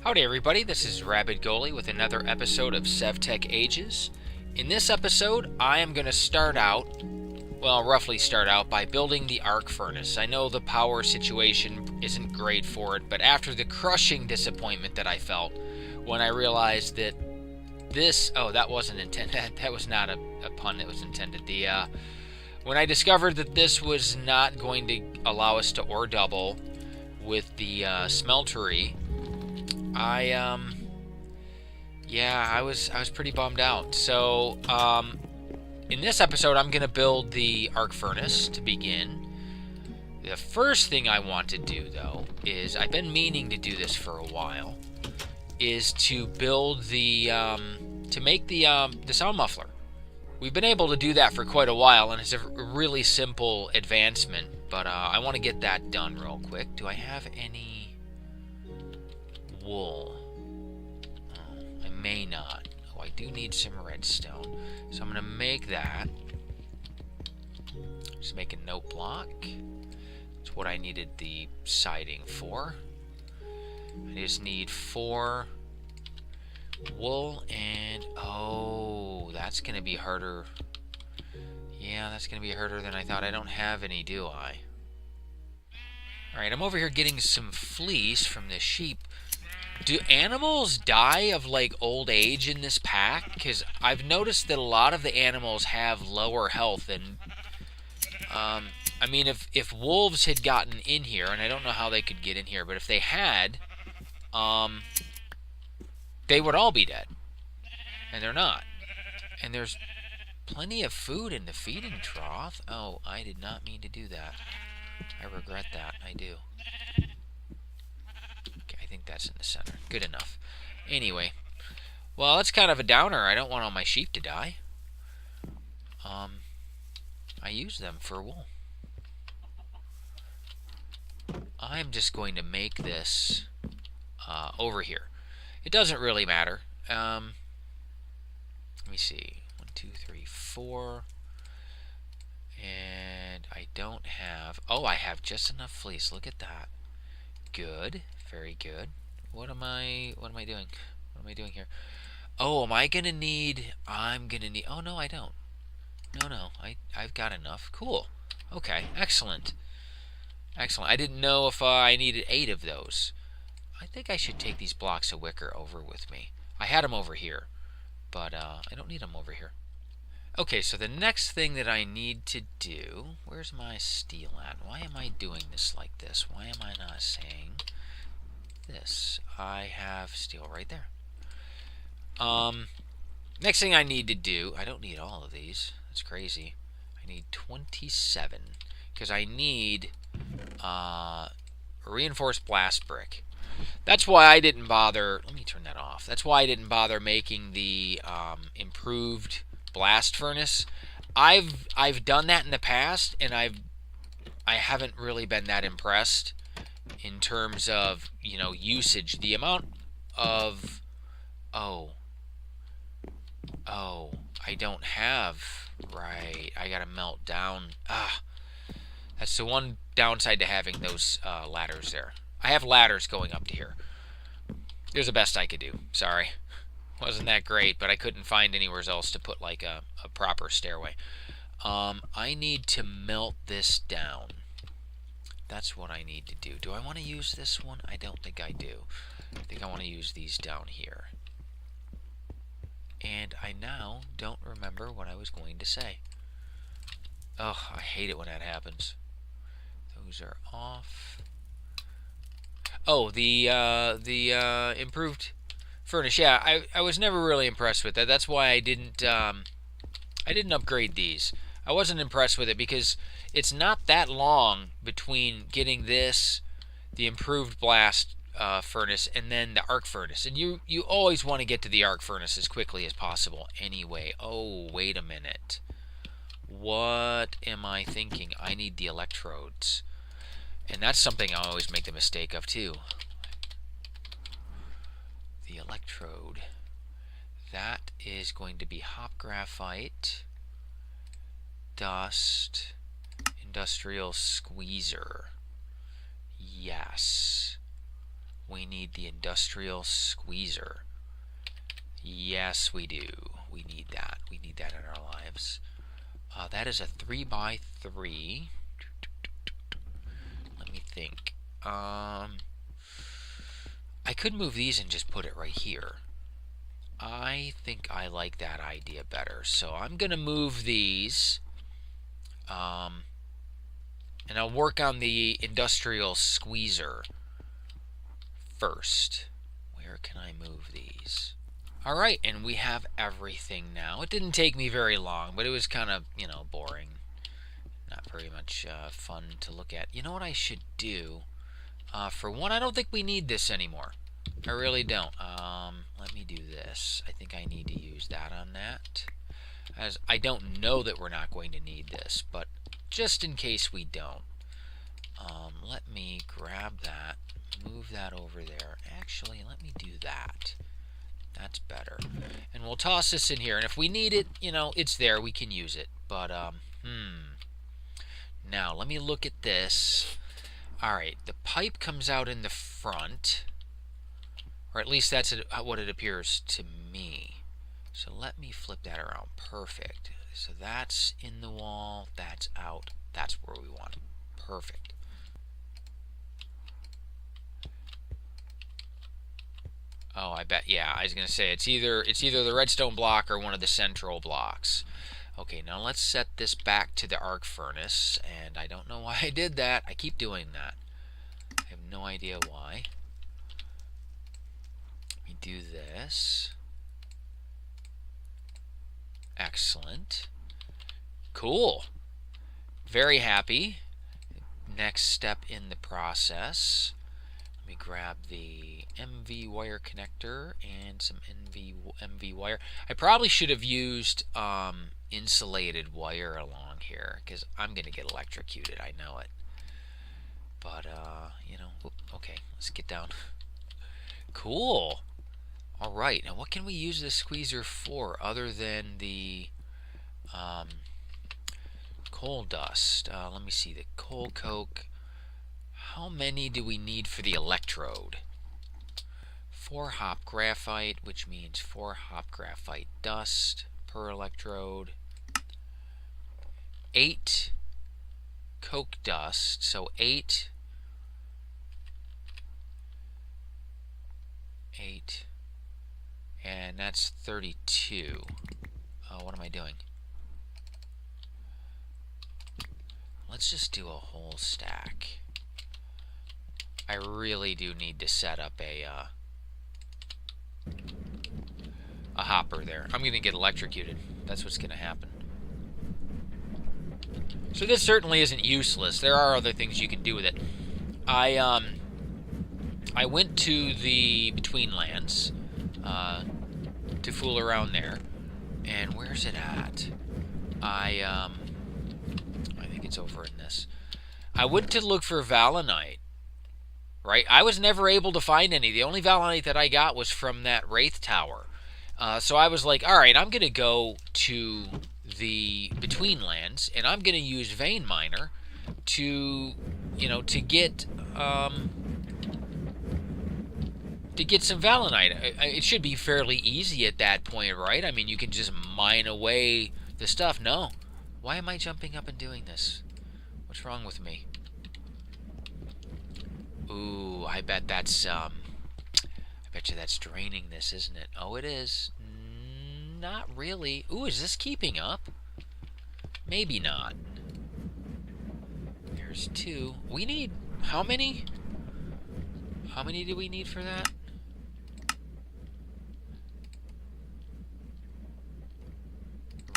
Howdy everybody, this is Rabid Goalie with another episode of SevTech Ages. In this episode, I am going to roughly start out by building the arc furnace. I know the power situation isn't great for it, but after the crushing disappointment that I felt when I realized that that wasn't intended, that was not a pun that was intended. When I discovered that this was not going to allow us to ore double with the smeltery, I was pretty bummed out. So, in this episode, I'm going to build the arc furnace to begin. The first thing I want to do, though, is I've been meaning to do this for a while, is to build to make the sound muffler. We've been able to do that for quite a while, and it's a really simple advancement, but I want to get that done real quick. Do I have any wool? Oh, I may not. Oh, I do need some redstone, so I'm going to make that. Just make a note block. That's what I needed the siding for. I just need 4 wool and that's gonna be harder. Yeah, that's gonna be harder than I thought. I don't have any, do I? Alright, I'm over here getting some fleece from the sheep. Do animals die of like old age in this pack? Because I've noticed that a lot of the animals have lower health, and I mean, if wolves had gotten in here, and I don't know how they could get in here, but if they had, they would all be dead. And they're not. And there's plenty of food in the feeding trough. Oh, I did not mean to do that. I regret that. I do. Okay, I think that's in the center. Good enough. Anyway. Well, that's kind of a downer. I don't want all my sheep to die. I use them for wool. I'm just going to make this over here. It doesn't really matter. Let me see. 1, 2, 3, 4. And I don't have... Oh, I have just enough fleece. Look at that. Good. Very good. What am I doing? What am I doing here? Oh, am I gonna need... I'm gonna need... Oh, no, I don't. No. I've got enough. Cool. Okay. Excellent. Excellent. I didn't know if I needed 8 of those. I think I should take these blocks of wicker over with me. I had them over here, but I don't need them over here. Okay, so the next thing that I need to do... Where's my steel at? Why am I doing this like this? Why am I not saying this? I have steel right there. Next thing I need to do... I don't need all of these. That's crazy. I need 27, because I need reinforced blast brick. That's why I didn't bother... Let me turn that off. That's why I didn't bother making the improved blast furnace. I've done that in the past, and I haven't really been that impressed in terms of, you know, usage. The amount of... Oh, I don't have... Right, I gotta melt down. That's the one downside to having those ladders there. I have ladders going up to here. It was the best I could do. Sorry. Wasn't that great, but I couldn't find anywhere else to put like a proper stairway. I need to melt this down. That's what I need to do. Do I want to use this one? I don't think I do. I think I want to use these down here. And I now don't remember what I was going to say. Oh, I hate it when that happens. Those are off. Oh, the improved furnace. Yeah, I was never really impressed with that. That's why I didn't upgrade these. I wasn't impressed with it because it's not that long between getting this, the improved blast furnace, and then the arc furnace. And you always want to get to the arc furnace as quickly as possible anyway. Oh, wait a minute. What am I thinking? I need the electrodes. And that's something I always make the mistake of, too. The electrode. That is going to be hop graphite, dust, industrial squeezer. Yes. We need the industrial squeezer. Yes, we do. We need that. We need that in our lives. That is a 3x3. Let me think. I could move these and just put it right here. I think I like that idea better. So I'm going to move these. And I'll work on the industrial squeezer first. Where can I move these? Alright, and we have everything now. It didn't take me very long, but it was kind of, you know, boring. Not very much fun to look at. You know what I should do? For one, I don't think we need this anymore. I really don't. Let me do this. I think I need to use that on that. As I don't know that we're not going to need this, but just in case we don't. Let me grab that, move that over there. Actually, let me do that. That's better. And we'll toss this in here. And if we need it, you know, it's there. We can use it. But, Now, let me look at this. Alright, the pipe comes out in the front. Or at least that's what it appears to me. So let me flip that around. Perfect. So that's in the wall. That's out. That's where we want it. Perfect. Oh, I bet. Yeah, I was going to say it's either the redstone block or one of the central blocks. Okay, now let's set this back to the arc furnace, and I don't know why I did that. I keep doing that. I have no idea why. Let me do this. Excellent. Cool. Very happy. Next step in the process. Let me grab the MV wire connector and some MV wire. I probably should have used insulated wire along here because I'm going to get electrocuted. I know it. But, you know, okay, let's get down. Cool. All right, now what can we use the squeezer for other than the coal dust? Let me see, the coal coke. How many do we need for the electrode? 4 hop graphite, which means 4 hop graphite dust per electrode. 8 coke dust, so 8. And that's 32. What am I doing? Let's just do a whole stack. I really do need to set up a hopper there. I'm going to get electrocuted. That's what's going to happen. So this certainly isn't useless. There are other things you can do with it. I went to the Between Lands to fool around there. And where's it at? I think it's over in this. I went to look for Valinite. Right? I was never able to find any. The only Valinite that I got was from that Wraith Tower. So I was like, alright, I'm going to go to the Between Lands, and I'm going to use Vein Miner to, you know, to get some Valinite. It should be fairly easy at that point, right? I mean, you can just mine away the stuff. No. Why am I jumping up and doing this? What's wrong with me? Ooh, I bet that's, I bet you that's draining this, isn't it? Oh, it is. Not really. Ooh, is this keeping up? Maybe not. There's 2. We need, how many? How many do we need for that?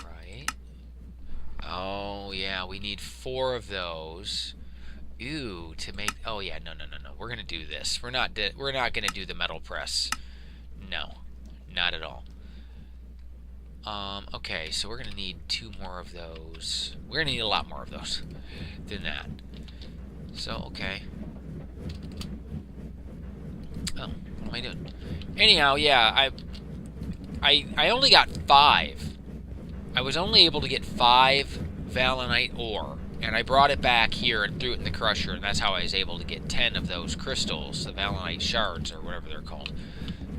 Right. Oh, yeah, we need 4 of those. Ooh, to make... Oh, yeah, no. We're going to do this. We're not going to do the metal press. No, not at all. Okay, so we're going to need 2 more of those. We're going to need a lot more of those than that. So, okay. Oh, what am I doing? Anyhow, yeah, I only got 5. I was only able to get 5 Valinite ore and I brought it back here and threw it in the crusher, and that's how I was able to get 10 of those crystals, the Valenite shards, or whatever they're called.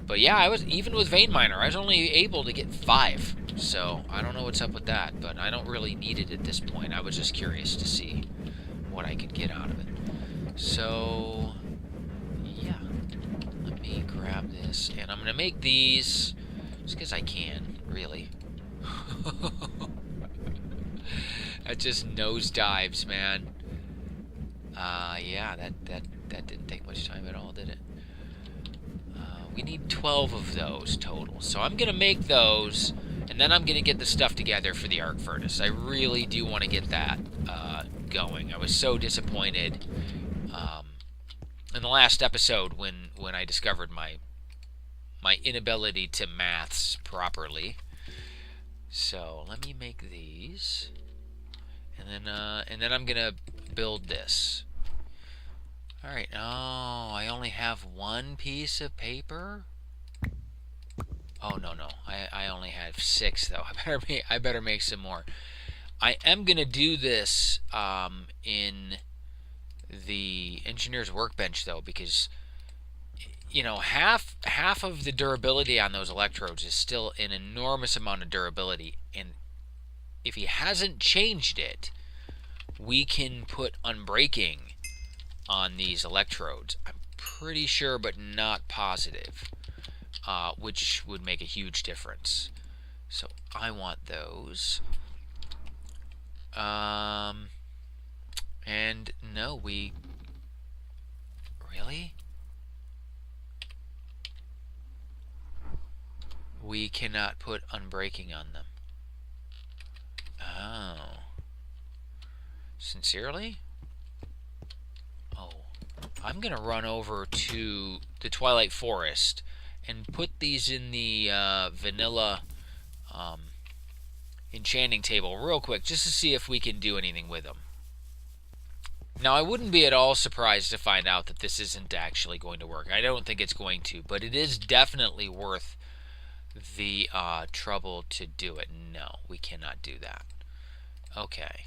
But yeah, I was, even with Vein Miner, I was only able to get 5. So I don't know what's up with that, but I don't really need it at this point. I was just curious to see what I could get out of it. So yeah, let me grab this, and I'm gonna make these just because I can, really. That just nosedives, man. Yeah, that didn't take much time at all, did it? We need 12 of those total. So I'm going to make those, and then I'm going to get the stuff together for the arc furnace. I really do want to get that going. I was so disappointed in the last episode when I discovered my inability to maths properly. So let me make these, and then I'm going to build this. Alright, oh, I only have 1 piece of paper? Oh, no, I only have 6, though. I better make some more. I am going to do this in the engineer's workbench, though, because, you know, half of the durability on those electrodes is still an enormous amount of durability, and if he hasn't changed it, we can put unbreaking on these electrodes. I'm pretty sure, but not positive, which would make a huge difference. So I want those. And no, we really? We cannot put unbreaking on them. Oh. Sincerely? I'm going to run over to the Twilight Forest and put these in the vanilla enchanting table real quick, just to see if we can do anything with them. Now, I wouldn't be at all surprised to find out that this isn't actually going to work. I don't think it's going to, but it is definitely worth the trouble to do it. No, we cannot do that. Okay.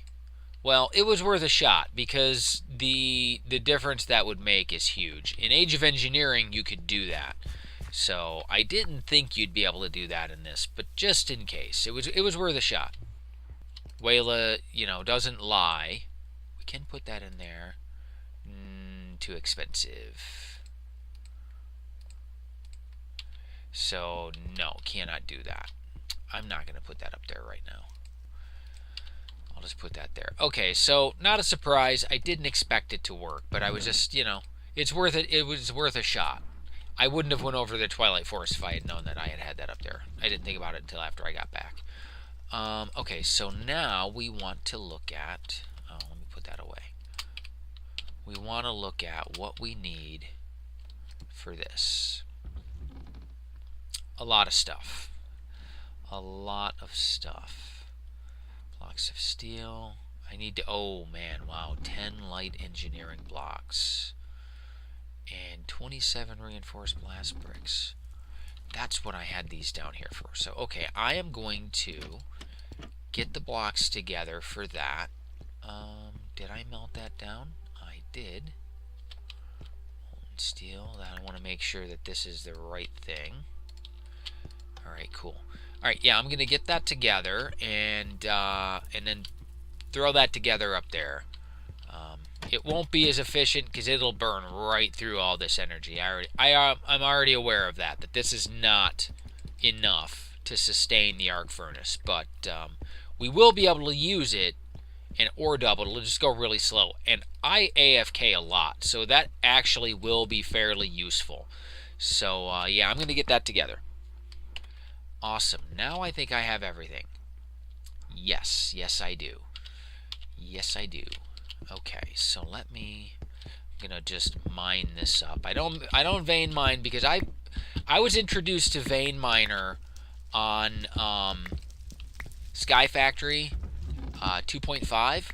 Well, it was worth a shot, because the difference that would make is huge. In Age of Engineering, you could do that. So I didn't think you'd be able to do that in this, but just in case, it was worth a shot. Wayla, you know, doesn't lie. We can put that in there. Too expensive. So no, cannot do that. I'm not going to put that up there right now. I'll just put that there. Okay, so not a surprise. I didn't expect it to work, but I was just, you know, it's worth it. It was worth a shot. I wouldn't have went over to the Twilight Forest if I had known that I had that up there. I didn't think about it until after I got back. Okay, so now we want to look at... Oh, let me put that away. We want to look at what we need for this. A lot of stuff. A lot of stuff. Blocks of steel. I need to... Oh, man, wow. 10 light engineering blocks. And 27 reinforced blast bricks. That's what I had these down here for. So, okay, I am going to get the blocks together for that. Did I melt that down? I did. Molten steel. I want to make sure that this is the right thing. Alright, cool. Alright, yeah, I'm going to get that together and then throw that together up there. It won't be as efficient because it'll burn right through all this energy. I'm already aware of that this is not enough to sustain the arc furnace, but we will be able to use it and ore double. It'll just go really slow. And I AFK a lot, so that actually will be fairly useful. So, yeah, I'm going to get that together. Awesome. Now I think I have everything. Yes, yes I do. Yes I do. Okay, so I'm gonna just mine this up. I don't vein mine because I was introduced to Vein Miner on Sky Factory 2.5,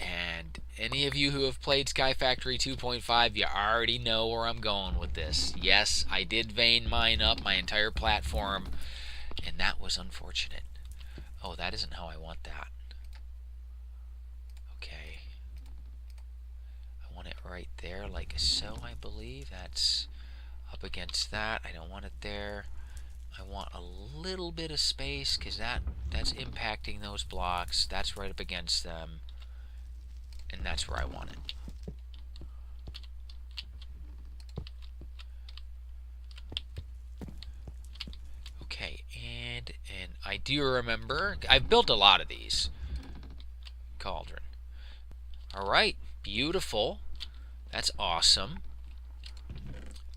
and any of you who have played Sky Factory 2.5, you already know where I'm going with this. Yes, I did vein mine up my entire platform, and that was unfortunate. Oh, that isn't how I want that. want it right there, like so, I believe. That's up against that. I don't want it there. I want a little bit of space because that's impacting those blocks. That's right up against them. And that's where I want it. Okay, and I do remember, I've built a lot of these. Cauldron. Alright, beautiful. That's awesome.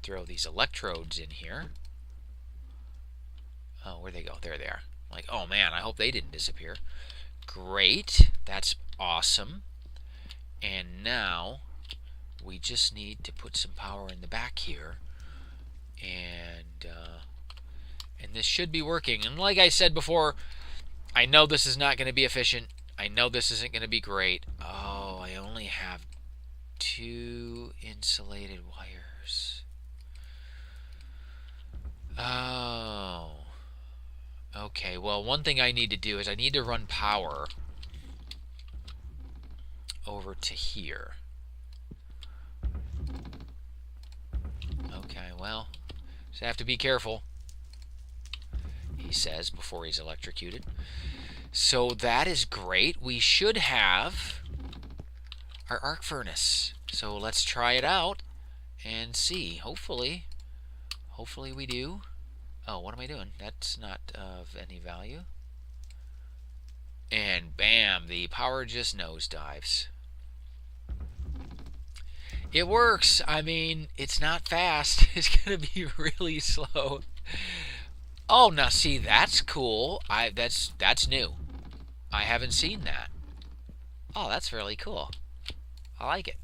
Throw these electrodes in here. Oh, where'd they go? There they are. Like, oh man, I hope they didn't disappear. Great. That's awesome. And now we just need to put some power in the back here. And this should be working. And like I said before, I know this is not going to be efficient. I know this isn't going to be great. Oh, I only have 2 insulated wires. Oh. Okay, well, one thing I need to do is I need to run power over to here. Okay, well, just have to be careful, he says before he's electrocuted. So that is great. We should have our arc furnace. So let's try it out and see. Hopefully we do. Oh, what am I doing? That's not of any value. And bam, the power just nosedives. It works. I mean, it's not fast. It's going to be really slow. Oh, now see, that's cool. That's new. I haven't seen that. Oh, that's really cool. I like it.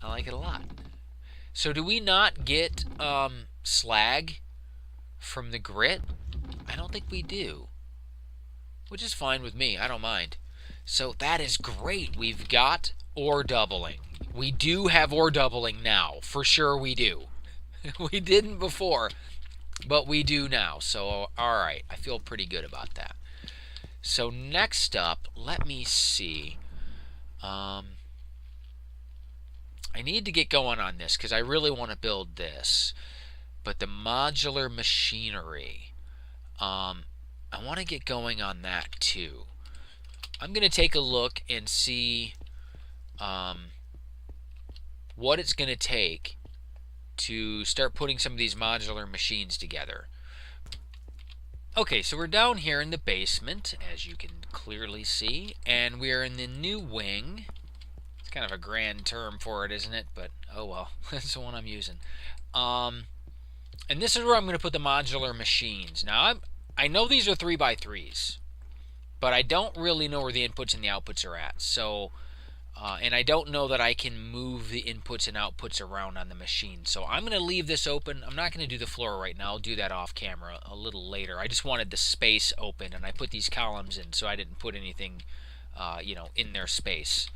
I like it a lot. So do we not get slag from the grit? I don't think we do. Which is fine with me. I don't mind. So that is great. We've got ore doubling. We do have ore doubling now. For sure we do. We didn't before, but we do now. So, alright. I feel pretty good about that. So next up, let me see. I need to get going on this because I really want to build this. But the modular machinery, I want to get going on that too. I'm going to take a look and see what it's going to take to start putting some of these modular machines together. Okay, so we're down here in the basement, as you can clearly see, and we're in the new wing. It's kind of a grand term for it, isn't it? But, oh well, that's the one I'm using. And this is where I'm going to put the modular machines. Now, I know these are 3x3s, but I don't really know where the inputs and the outputs are at. So, and I don't know that I can move the inputs and outputs around on the machine. So I'm going to leave this open. I'm not going to do the floor right now. I'll do that off camera a little later. I just wanted the space open, and I put these columns in, so I didn't put anything, in their space.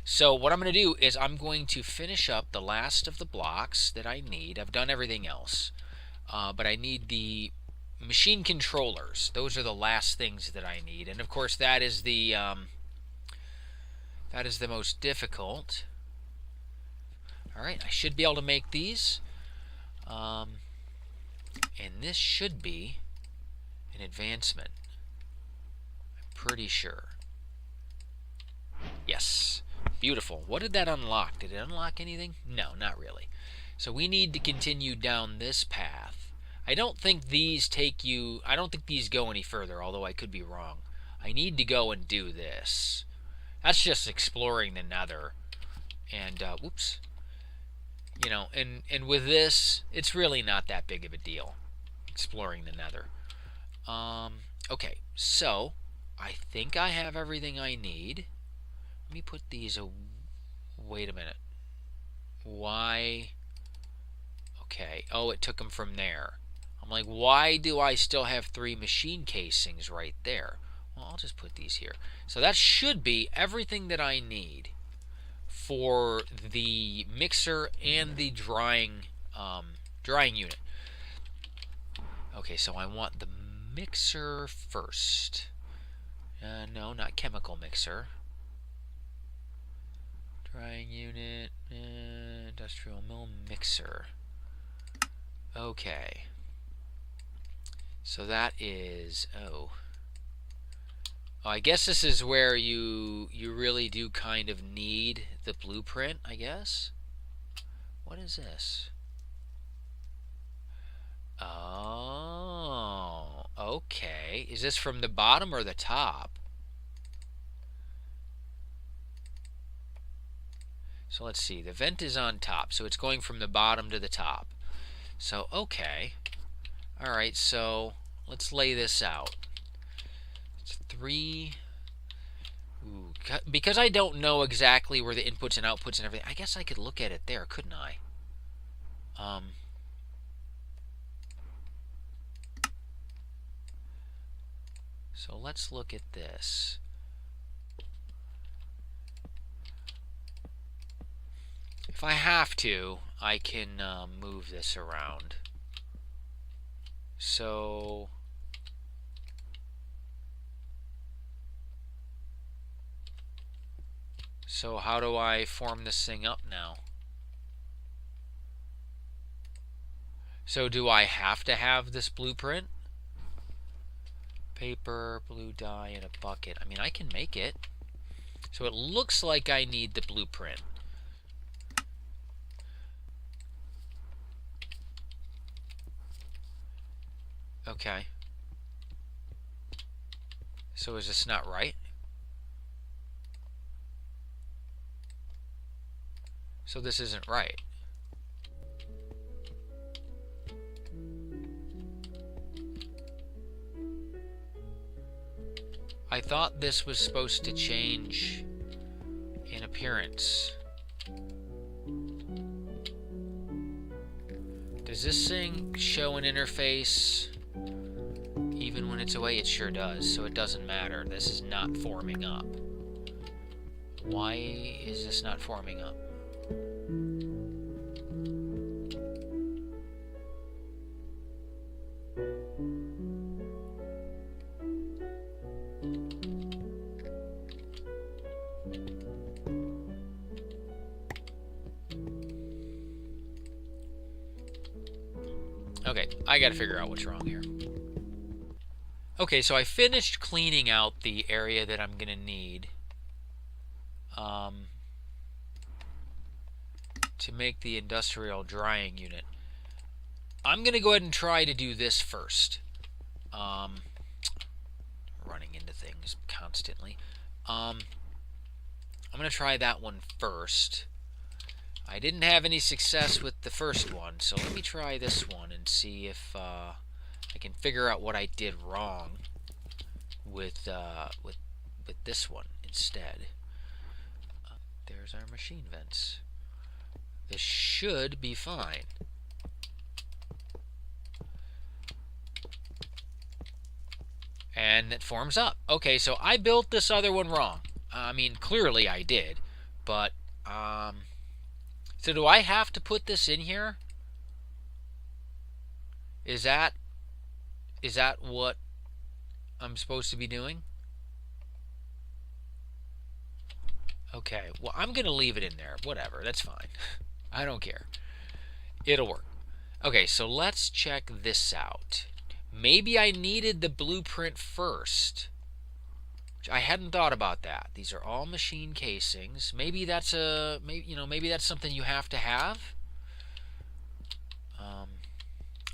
So what I'm going to do is I'm going to finish up the last of the blocks that I need. I've done everything else, but I need the machine controllers. Those are the last things that I need, and of course that is the most difficult. Alright, I should be able to make these. And this should be an advancement. I'm pretty sure. Yes. Beautiful. What did that unlock? Did it unlock anything? No, not really. So we need to continue down this path. I don't think these go any further, although I could be wrong. I need to go and do this. That's just exploring the nether. And, whoops. And with this, it's really not that big of a deal. Exploring the nether. Okay, so, I think I have everything I need. Let me put these wait a minute. Why? Okay. Oh, it took them from there. I'm like, why do I still have 3 machine casings right there? Well, I'll just put these here. So that should be everything that I need for the mixer and the drying unit. Okay, so I want the mixer first. No, not chemical mixer. Drying unit, industrial mill mixer. Okay. So that is, oh, I guess this is where you really do kind of need the blueprint, I guess. What is this? Oh, okay. Is this from the bottom or the top? So let's see. The vent is on top, so it's going from the bottom to the top. So, okay. Alright, so let's lay this out. It's 3. Ooh, because I don't know exactly where the inputs and outputs and everything, I guess I could look at it there, couldn't I? So let's look at this. If I have to, I can move this around. So how do I form this thing up now? So do I have to have this blueprint? Paper, blue dye, and a bucket. I mean, I can make it. So it looks like I need the blueprint. Okay. So is this not right? So this isn't right. I thought this was supposed to change in appearance. Does this thing show an interface even when it's away? It sure does, so it doesn't matter. This is not forming up. Why is this not forming up? Okay, I gotta figure out what's wrong here. Okay, so I finished cleaning out the area that I'm gonna need to make the industrial drying unit. I'm gonna go ahead and try to do this first. Running into things constantly. I'm gonna try that one first. I didn't have any success with the first one, so let me try this one and see if I can figure out what I did wrong with this one instead. There's our machine vents. This should be fine. And it forms up. Okay, so I built this other one wrong. I mean, clearly I did, but so do I have to put this in here? Is that what I'm supposed to be doing? Okay, well, I'm going to leave it in there. Whatever, that's fine. I don't care. It'll work. Okay, so let's check this out. Maybe I needed the blueprint first. I hadn't thought about that. These are all machine casings. Maybe that's maybe that's something you have to have.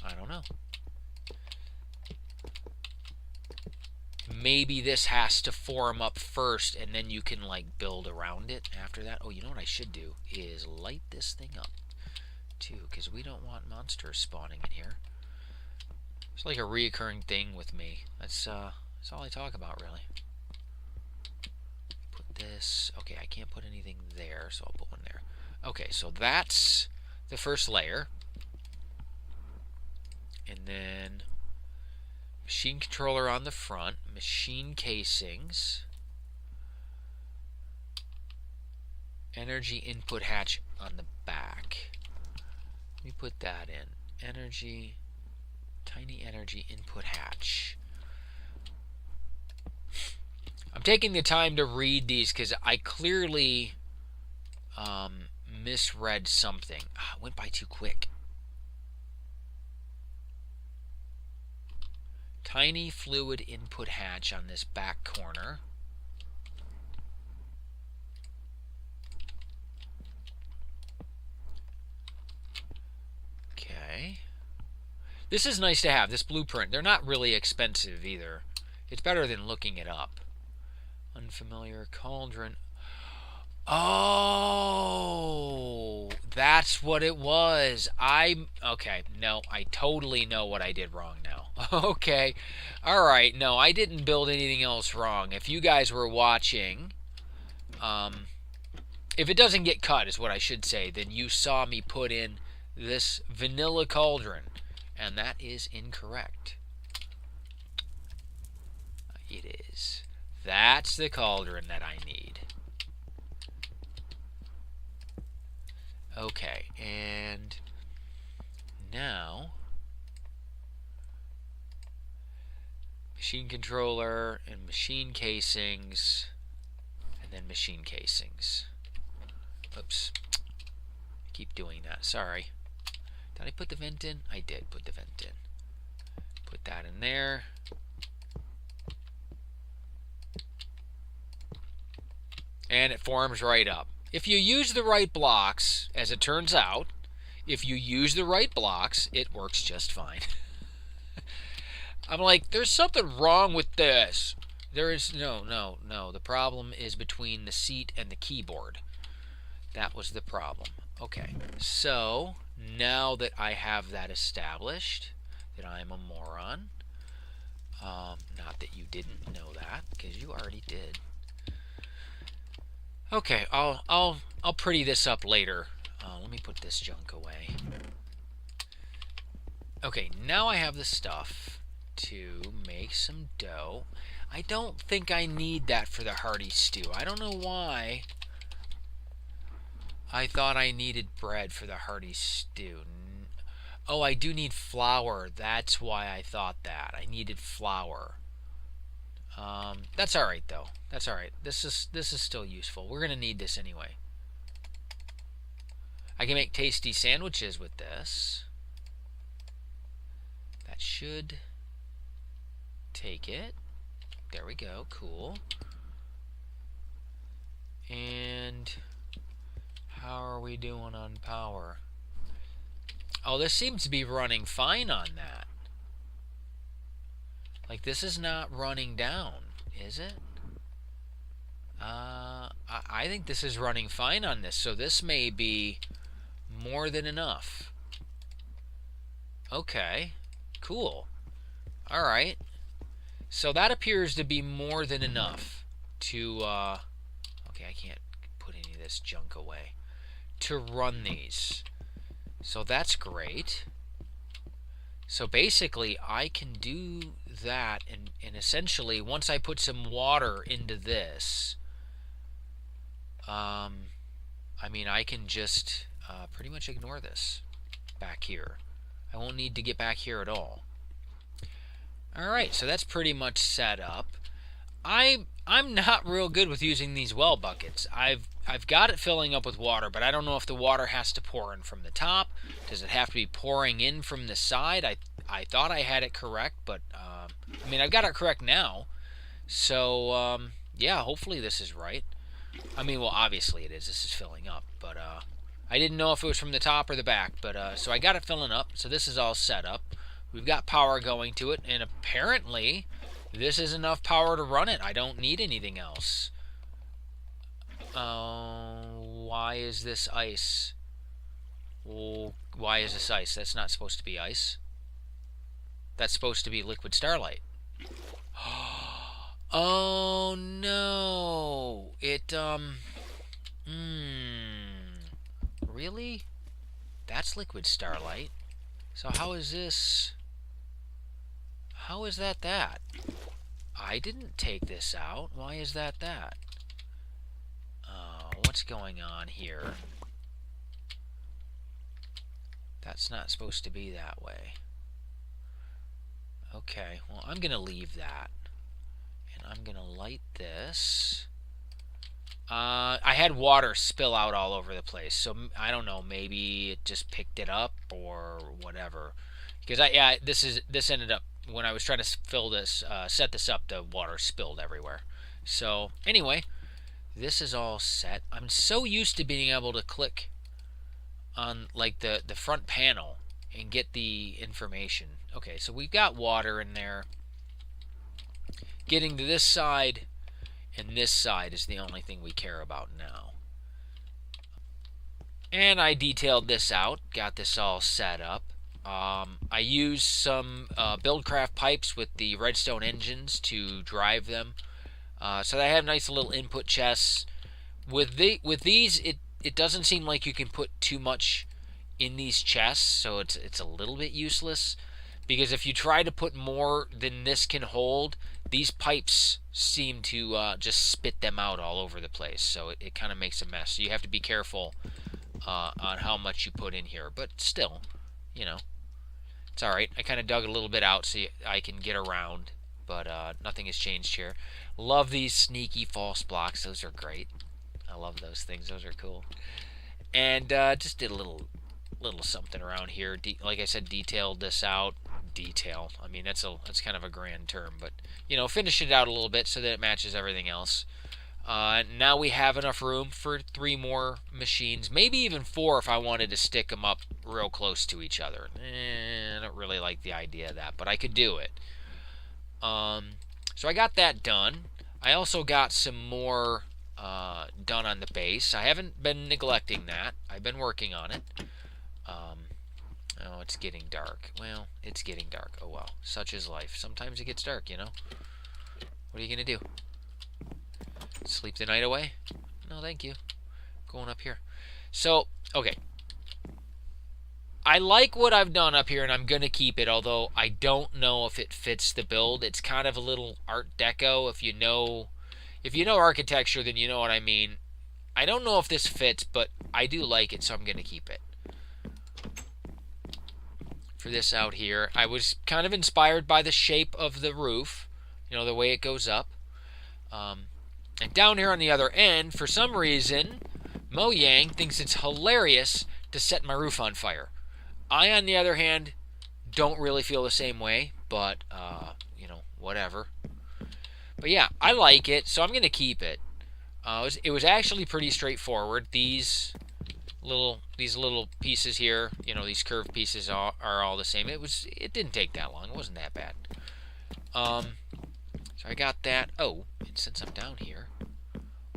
I don't know. Maybe this has to form up first, and then you can like build around it after that. Oh, you know what I should do is light this thing up too, because we don't want monsters spawning in here. It's like a reoccurring thing with me. That's all I talk about, really. Put this. Okay, I can't put anything there, so I'll put one there. Okay, so that's the first layer. And then machine controller on the front, machine casings, energy input hatch on the back. Let me put that in. Energy, tiny energy input hatch. I'm taking the time to read these because I clearly misread something. It went by too quick. Tiny fluid input hatch on this back corner. Okay. This is nice to have, this blueprint. They're not really expensive either. It's better than looking it up. Unfamiliar cauldron. Oh, that's what it was. Okay, no, I totally know what I did wrong now. Okay, all right, no, I didn't build anything else wrong. If you guys were watching, if it doesn't get cut is what I should say, then you saw me put in this vanilla cauldron, and that is incorrect. It is. That's the cauldron that I need. Okay, and now machine controller and machine casings, and then machine casings. Oops. I keep doing that. Sorry. Did I put the vent in? I did put the vent in. Put that in there. And it forms right up. If you use the right blocks, as it turns out, if you use the right blocks, it works just fine. I'm like, there's something wrong with this. There is no. The problem is between the seat and the keyboard. That was the problem. Okay, so now that I have that established, that I'm a moron, not that you didn't know that, because you already did. Okay, I'll pretty this up later. Let me put this junk away. Okay, now I have the stuff to make some dough. I don't think I need that for the hearty stew. I don't know why I thought I needed bread for the hearty stew. Oh, I do need flour. That's why I thought that. I needed flour. That's all right though. That's all right. This is still useful. We're gonna need this anyway. I can make tasty sandwiches with this. That should take it. There we go. Cool. And how are we doing on power? Oh, this seems to be running fine on that. Like, this is not running down, is it? I think this is running fine on this, so this may be more than enough. Okay, cool. All right. So that appears to be more than enough to, okay, I can't put any of this junk away, to run these. So that's great. So basically, I can do that, and essentially, once I put some water into this, I mean, I can just pretty much ignore this back here. I won't need to get back here at all. Alright, so that's pretty much set up. I'm not real good with using these well buckets. I've got it filling up with water, but I don't know if the water has to pour in from the top. Does it have to be pouring in from the side? I thought I had it correct, but I mean, I've got it correct now. So yeah, hopefully this is right. I mean, well, obviously it is. This is filling up, but I didn't know if it was from the top or the back. But so I got it filling up. So this is all set up. We've got power going to it, and apparently this is enough power to run it. I don't need anything else. Why is this ice? Well, why is this ice? That's not supposed to be ice. That's supposed to be liquid starlight. Oh no! It really? That's liquid starlight. So how is this? How is that that? I didn't take this out. Why is that that? What's going on here? That's not supposed to be that way. Okay, well, I'm going to leave that. And I'm going to light this I had water spill out all over the place, so I don't know. Maybe it just picked it up or whatever. Because this ended up when I was trying to fill this, set this up, the water spilled everywhere. So anyway, this is all set. I'm so used to being able to click on like the front panel and get the information. Okay, so we've got water in there. Getting to this side and this side is the only thing we care about now. And I detailed this out, got this all set up. I used some Buildcraft pipes with the redstone engines to drive them. So they have nice little input chests. With these, it doesn't seem like you can put too much in these chests, so it's a little bit useless. Because if you try to put more than this can hold, these pipes seem to just spit them out all over the place. So it kind of makes a mess. So you have to be careful on how much you put in here. But still, you know, it's alright. I kind of dug a little bit out so I can get around. But nothing has changed here. Love these sneaky false blocks. Those are great. I love those things. Those are cool. And just did a little something around here. Like I said, detailed this out. Detail. I mean, that's kind of a grand term, but you know, finish it out a little bit so that it matches everything else. Now we have enough room for 3 more machines, maybe even 4 if I wanted to stick them up real close to each other. I don't really like the idea of that, but I could do it. So I got that done. I also got some more done on the base. I haven't been neglecting that. I've been working on it. Oh, it's getting dark. Well, it's getting dark. Oh well, such is life. Sometimes it gets dark, you know. What are you gonna do? Sleep the night away? No, thank you. Going up here. So, okay. I like what I've done up here, and I'm gonna keep it. Although I don't know if it fits the build. It's kind of a little Art Deco. If you know architecture, then you know what I mean. I don't know if this fits, but I do like it, so I'm gonna keep it. For this out here, I was kind of inspired by the shape of the roof, you know, the way it goes up. And down here on the other end, for some reason, Mojang thinks it's hilarious to set my roof on fire. I, on the other hand, don't really feel the same way, but, you know, whatever. But yeah, I like it, so I'm going to keep it. It was actually pretty straightforward. These little pieces here, you know, these curved pieces are all the same. It didn't take that long. It wasn't that bad. So I got that. Oh, and since I'm down here,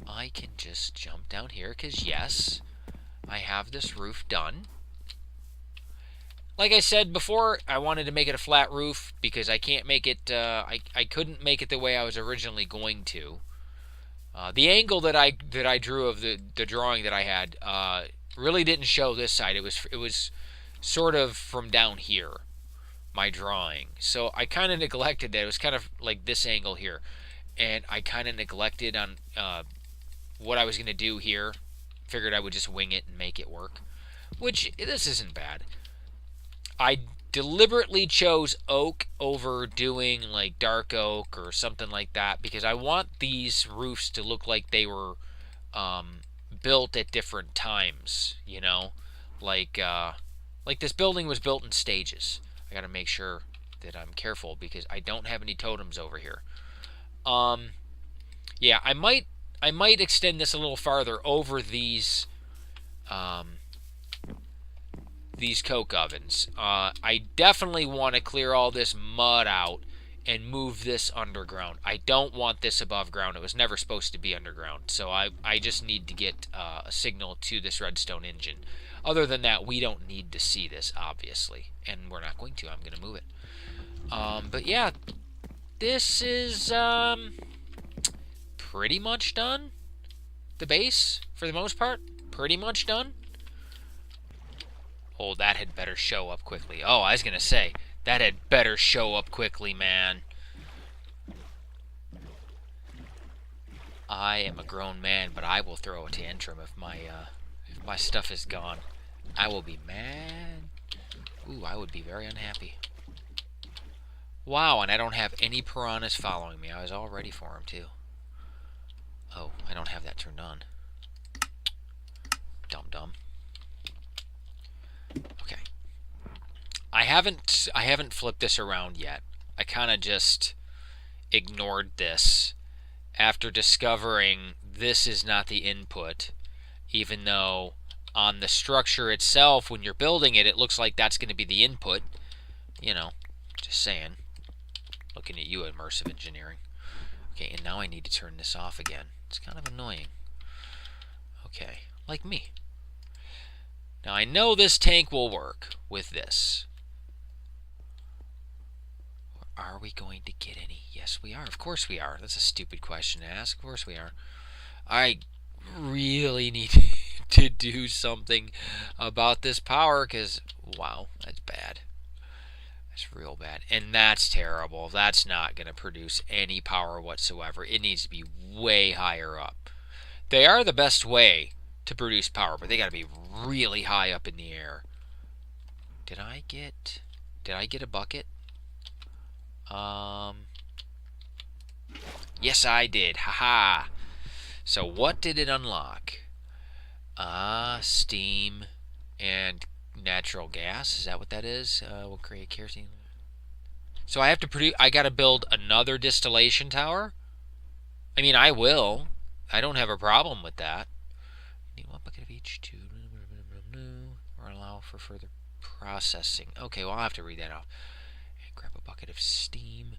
I can just jump down here because yes, I have this roof done. Like I said before, I wanted to make it a flat roof because I can't make it. I couldn't make it the way I was originally going to. The angle that I drew of the drawing that I had really didn't show this side. It was sort of from down here, my drawing. So I kind of neglected that. It was kind of like this angle here, and I kind of neglected on what I was going to do here. Figured I would just wing it and make it work, which this isn't bad. I deliberately chose oak over doing like dark oak or something like that because I want these roofs to look like they were built at different times, you know, like this building was built in stages. I got to make sure that I'm careful because I don't have any totems over here. Yeah, I might extend this a little farther over these coke ovens. I definitely want to clear all this mud out and move this underground. I don't want this above ground. It was never supposed to be underground. So I just need to get a signal to this redstone engine. Other than that, we don't need to see this, obviously. And we're not going to. I'm going to move it. But yeah, this is pretty much done. The base, for the most part, pretty much done. Oh, that had better show up quickly. Oh, I was going to say, that had better show up quickly, man. I am a grown man, but I will throw a tantrum if my stuff is gone. I will be mad. Ooh, I would be very unhappy. Wow, and I don't have any piranhas following me. I was all ready for them, too. Oh, I don't have that turned on. Dum-dum. Okay. I haven't flipped this around yet. I kind of just ignored this after discovering this is not the input, even though on the structure itself, when you're building it, it looks like that's going to be the input. You know, just saying. Looking at you, immersive engineering. Okay, and now I need to turn this off again. It's kind of annoying. Okay, like me. Now I know this tank will work with this. Are we going to get any? Yes, we are. Of course we are. That's a stupid question to ask. Of course we are. I really need to do something about this power because, wow, that's bad. That's real bad. And that's terrible. That's not going to produce any power whatsoever. It needs to be way higher up. They are the best way to produce power, but they got to be really high up in the air. Did I get a bucket? Yes, I did. Haha. So what did it unlock? Steam and natural gas. Is that what that is? We'll create kerosene. So I have to produce. I got to build another distillation tower. I mean, I will. I don't have a problem with that. Need one bucket of each to or allow for further processing. Okay, well I'll have to read that off. And grab a bucket of steam.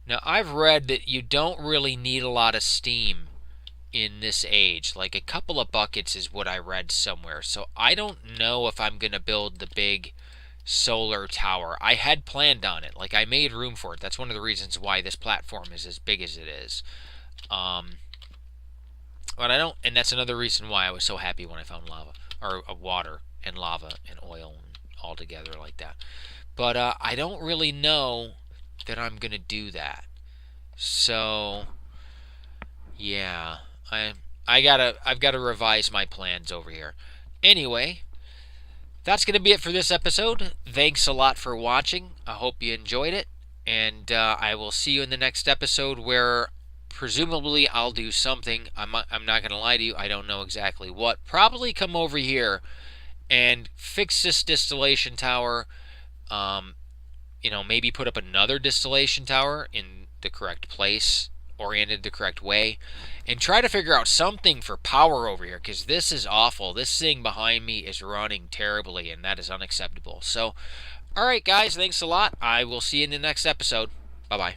Now I've read that you don't really need a lot of steam in this age. Like a couple of buckets is what I read somewhere. So I don't know if I'm going to build the big solar tower. I had planned on it. Like I made room for it. That's one of the reasons why this platform is as big as it is. But I don't, and that's another reason why I was so happy when I found lava, or water and lava and oil and all together like that. But I don't really know that I'm gonna do that. So yeah, I've gotta revise my plans over here. Anyway, that's gonna be it for this episode. Thanks a lot for watching. I hope you enjoyed it, and I will see you in the next episode where presumably I'll do something. I'm not going to lie to you. I don't know exactly what. Probably come over here and fix this distillation tower. Maybe put up another distillation tower in the correct place, oriented the correct way, and try to figure out something for power over here because this is awful. This thing behind me is running terribly, and that is unacceptable. So, all right, guys, thanks a lot. I will see you in the next episode. Bye-bye.